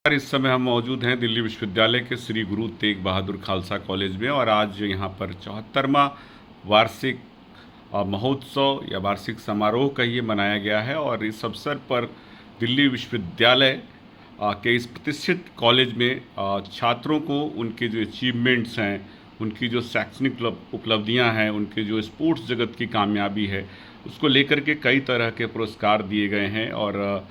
इस समय हम मौजूद हैं दिल्ली विश्वविद्यालय के श्री गुरु तेग बहादुर खालसा कॉलेज में और आज यहाँ पर 74वां वार्षिक महोत्सव या वार्षिक समारोह का ये मनाया गया है। और इस अवसर पर दिल्ली विश्वविद्यालय के इस प्रतिष्ठित कॉलेज में छात्रों को उनके जो अचीवमेंट्स हैं, उनकी जो शैक्षणिक उपलब्धियां हैं, उनके जो स्पोर्ट्स जगत की कामयाबी है, उसको लेकर के कई तरह के पुरस्कार दिए गए हैं और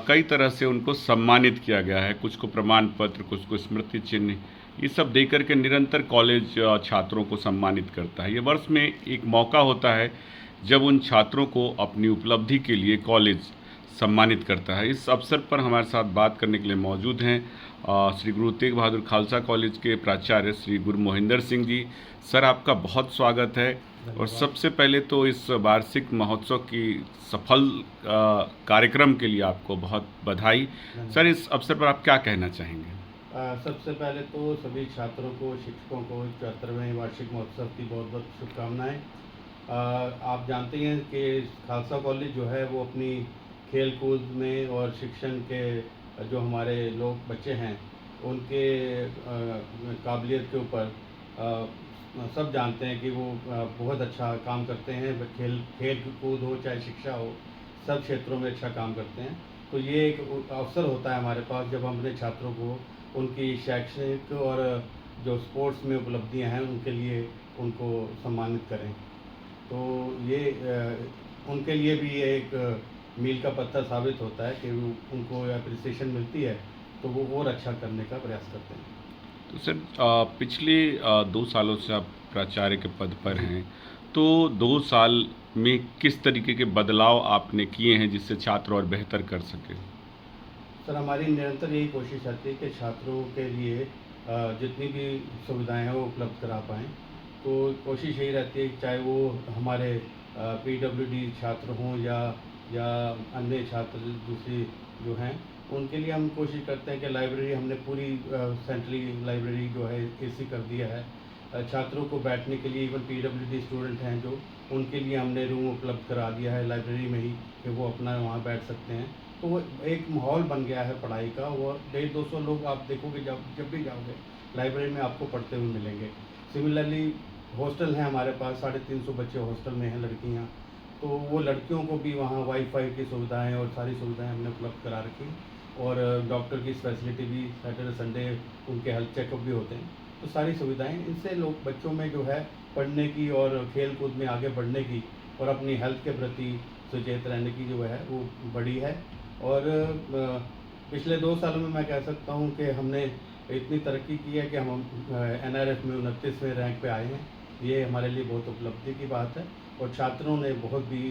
कई तरह से उनको सम्मानित किया गया है। कुछ को प्रमाण पत्र, कुछ को स्मृति चिन्ह, ये सब दे करके निरंतर कॉलेज छात्रों को सम्मानित करता है। ये वर्ष में एक मौका होता है जब उन छात्रों को अपनी उपलब्धि के लिए कॉलेज सम्मानित करता है। इस अवसर पर हमारे साथ बात करने के लिए मौजूद हैं श्री गुरु तेग बहादुर खालसा कॉलेज के प्राचार्य श्री गुरु मोहिंदर सिंह जी। सर, आपका बहुत स्वागत है। और सबसे पहले तो इस वार्षिक महोत्सव की सफल कार्यक्रम के लिए आपको बहुत बधाई। सर, इस अवसर पर आप क्या कहना चाहेंगे? सबसे पहले तो सभी छात्रों को, शिक्षकों को 74वें वार्षिक महोत्सव की बहुत बहुत शुभकामनाएं। आप जानते हैं कि खालसा कॉलेज जो है वो अपनी खेल कूद में और शिक्षण के जो हमारे लोग बच्चे हैं उनके काबिलियत के ऊपर सब जानते हैं कि वो बहुत अच्छा काम करते हैं। खेल कूद हो चाहे शिक्षा हो, सब क्षेत्रों में अच्छा काम करते हैं। तो ये एक अवसर होता है हमारे पास जब हम अपने छात्रों को उनकी शैक्षणिक और जो स्पोर्ट्स में उपलब्धियां हैं उनके लिए उनको सम्मानित करें। तो ये उनके लिए भी ये एक मील का पत्थर साबित होता है कि उनको अप्रिसिएशन मिलती है तो वो और अच्छा करने का प्रयास करते हैं। तो सर, पिछले 2 सालों से आप प्राचार्य के पद पर हैं, तो 2 साल में किस तरीके के बदलाव आपने किए हैं जिससे छात्र और बेहतर कर सके? सर, हमारी निरंतर यही कोशिश रहती है कि छात्रों के लिए जितनी भी सुविधाएं हैं वो उपलब्ध करा पाएँ। तो कोशिश यही रहती है कि चाहे वो हमारे पीडब्ल्यूडी छात्र हों या अन्य छात्र दूसरी जो हैं, उनके लिए हम कोशिश करते हैं कि लाइब्रेरी हमने पूरी सेंट्रली लाइब्रेरी जो है एसी कर दिया है। छात्रों को बैठने के लिए, इवन पीडब्ल्यूडी स्टूडेंट हैं जो, उनके लिए हमने रूम उपलब्ध करा दिया है लाइब्रेरी में ही कि वो अपना वहाँ बैठ सकते हैं। तो वो एक माहौल बन गया है पढ़ाई का। वो 150-200 लोग आप देखोगे जब भी जाओगे लाइब्रेरी में आपको पढ़ते हुए मिलेंगे। सिमिलरली हॉस्टल हैं हमारे पास, 350 बच्चे हॉस्टल में हैं, लड़कियाँ। तो वो लड़कियों को भी वहाँ वाईफाई की सुविधाएं और सारी सुविधाएं हमने उपलब्ध करा रखी और डॉक्टर की फैसिलिटी भी, सैटरडे संडे उनके हेल्थ चेकअप भी होते हैं। तो सारी सुविधाएं, इनसे लोग बच्चों में जो है पढ़ने की और खेल कूद में आगे बढ़ने की और अपनी हेल्थ के प्रति सचेत रहने की जो है वो बड़ी है। और पिछले 2 सालों में मैं कह सकता हूँ कि हमने इतनी तरक्की की है कि हम NRF में 29वें रैंक पे आए हैं। ये हमारे लिए बहुत उपलब्धि की बात है। और छात्रों ने बहुत भी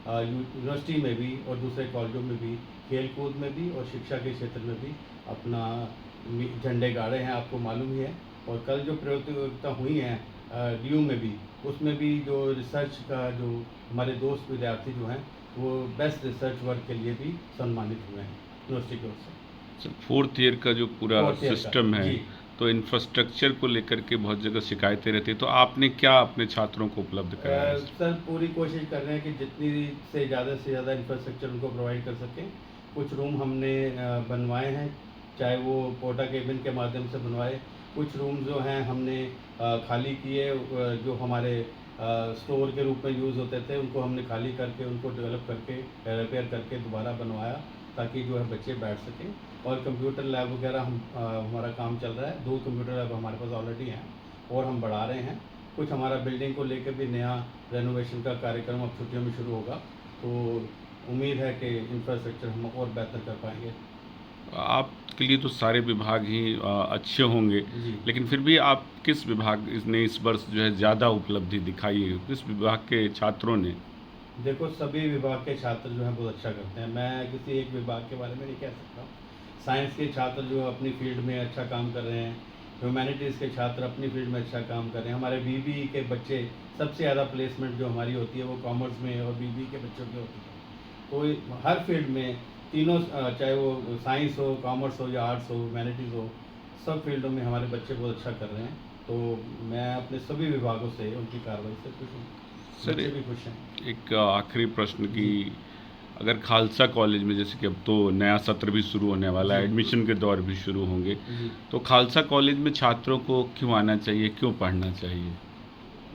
यूनिवर्सिटी में भी और दूसरे कॉलेजों में भी, खेल कूद में भी और शिक्षा के क्षेत्र में भी अपना झंडे गाड़े हैं, आपको मालूम ही है। और कल जो प्रतियोगिता हुई हैं DU में भी, उसमें भी जो रिसर्च का जो हमारे दोस्त विद्यार्थी जो हैं वो बेस्ट रिसर्च वर्क के लिए भी सम्मानित हुए हैं यूनिवर्सिटी की ओर से। 4th ईयर का जो पूरा सिस्टम है, जी। तो इंफ्रास्ट्रक्चर को लेकर के बहुत जगह शिकायतें रहती है, तो आपने क्या अपने छात्रों को उपलब्ध कराया है? सर, पूरी कोशिश कर रहे हैं कि जितनी से ज़्यादा इंफ्रास्ट्रक्चर उनको प्रोवाइड कर सकें। कुछ रूम हमने बनवाए हैं, चाहे वो पोटा केबिन के माध्यम से बनवाए। कुछ रूम जो हैं हमने खाली किए, जो हमारे स्टोर के रूप में यूज़ होते थे उनको हमने खाली करके, उनको डेवलप करके, रिपेयर करके दोबारा बनवाया ताकि जो है बच्चे बैठ सकें। और कंप्यूटर लैब वगैरह हमारा काम चल रहा है। 2 कंप्यूटर लैब हमारे पास ऑलरेडी हैं और हम बढ़ा रहे हैं। कुछ हमारा बिल्डिंग को लेकर भी नया रेनोवेशन का कार्यक्रम अब छुट्टियों में शुरू होगा। तो उम्मीद है कि इंफ्रास्ट्रक्चर हम और बेहतर कर पाएंगे। आपके लिए तो सारे विभाग ही अच्छे होंगे, लेकिन फिर भी आप किस विभाग ने इस वर्ष जो है ज़्यादा उपलब्धि दिखाई है? किस विभाग के छात्रों ने? देखो, सभी विभाग के छात्र जो हैं बहुत अच्छा करते हैं। मैं किसी एक विभाग के बारे में नहीं कह सकता। साइंस के छात्र जो अपनी फील्ड में अच्छा काम कर रहे हैं, ह्यूमैनिटीज़ के छात्र अपनी फील्ड में अच्छा काम कर रहे हैं। हमारे BBE के बच्चे, सबसे ज़्यादा प्लेसमेंट जो हमारी होती है वो कॉमर्स में और BBE के बच्चों की होती है। तो हर फील्ड में तीनों, चाहे वो साइंस हो, कॉमर्स हो या आर्ट्स हो, ह्यूमैनिटीज़ हो, सब फील्डों में हमारे बच्चे बहुत अच्छा कर रहे हैं। तो मैं अपने सभी विभागों से, उनकी कार्रवाई से खुश हूँ। सर, बच्चे भी खुश हैं। एक आखिरी प्रश्न की अगर खालसा कॉलेज में, जैसे कि अब तो नया सत्र भी शुरू होने वाला है, जी। एडमिशन के दौर भी शुरू होंगे, जी। तो खालसा कॉलेज में छात्रों को क्यों आना चाहिए, क्यों पढ़ना चाहिए?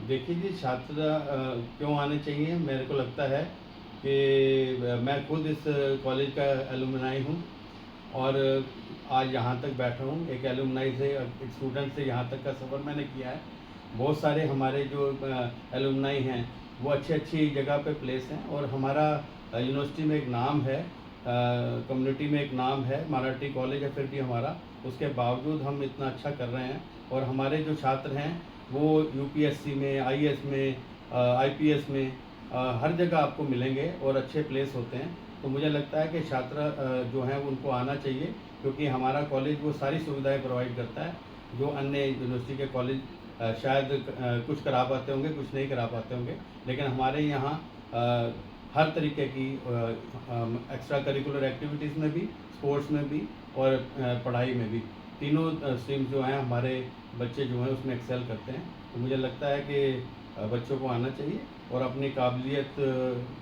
देखिए जी, छात्र क्यों आने चाहिए, मेरे को लगता है कि मैं खुद इस कॉलेज का एलुमनाई हूँ और आज यहाँ तक बैठा हूँ। एक एलुमनाई से, एक स्टूडेंट से यहाँ तक का सफ़र मैंने किया है। बहुत सारे हमारे जो एलुमनाई हैं वो अच्छी अच्छी जगह पे प्लेस हैं और हमारा यूनिवर्सिटी में एक नाम है, कम्युनिटी में एक नाम है, मराठी कॉलेज है फिर भी हमारा, उसके बावजूद हम इतना अच्छा कर रहे हैं। और हमारे जो छात्र हैं वो यूपीएससी में, आईएएस में, आईपीएस में, हर जगह आपको मिलेंगे और अच्छे प्लेस होते हैं। तो मुझे लगता है कि छात्र जो हैं उनको आना चाहिए, क्योंकि हमारा कॉलेज वो सारी सुविधाएं प्रोवाइड करता है जो अन्य यूनिवर्सिटी के कॉलेज शायद कुछ करा पाते होंगे, कुछ नहीं करा पाते होंगे, लेकिन हमारे यहाँ हर तरीके की एक्स्ट्रा करिकुलर एक्टिविटीज़ में भी, स्पोर्ट्स में भी और पढ़ाई में भी, तीनों स्ट्रीम जो हैं हमारे बच्चे जो हैं उसमें एक्सेल करते हैं। तो मुझे लगता है कि बच्चों को आना चाहिए और अपनी काबिलियत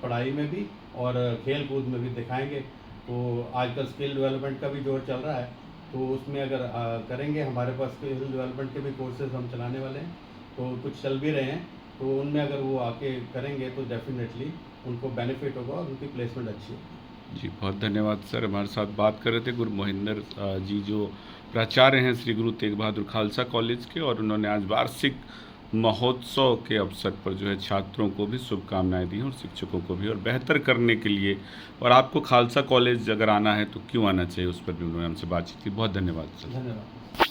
पढ़ाई में भी और खेल कूद में भी दिखाएंगे। तो आजकल स्किल डेवलपमेंट का भी दौर चल रहा है, तो उसमें अगर करेंगे, हमारे पास स्किल डेवलपमेंट के भी कोर्सेज हम चलाने वाले हैं, तो कुछ चल भी रहे हैं, तो उनमें अगर वो आके करेंगे तो डेफिनेटली उनको बेनिफिट होगा और उनकी प्लेसमेंट अच्छी होगी। जी, बहुत धन्यवाद सर। हमारे साथ बात कर रहे थे गुरु मोहिंदर जी, जो प्राचार्य हैं श्री गुरु तेग बहादुर खालसा कॉलेज के, और उन्होंने आज वार्षिक महोत्सव के अवसर पर जो है छात्रों को भी शुभकामनाएं दी और शिक्षकों को भी, और बेहतर करने के लिए, और आपको खालसा कॉलेज अगर आना है तो क्यों आना चाहिए, उस पर भी उन्होंने हमसे बातचीत की। बहुत धन्यवाद सर। धन्यवाद।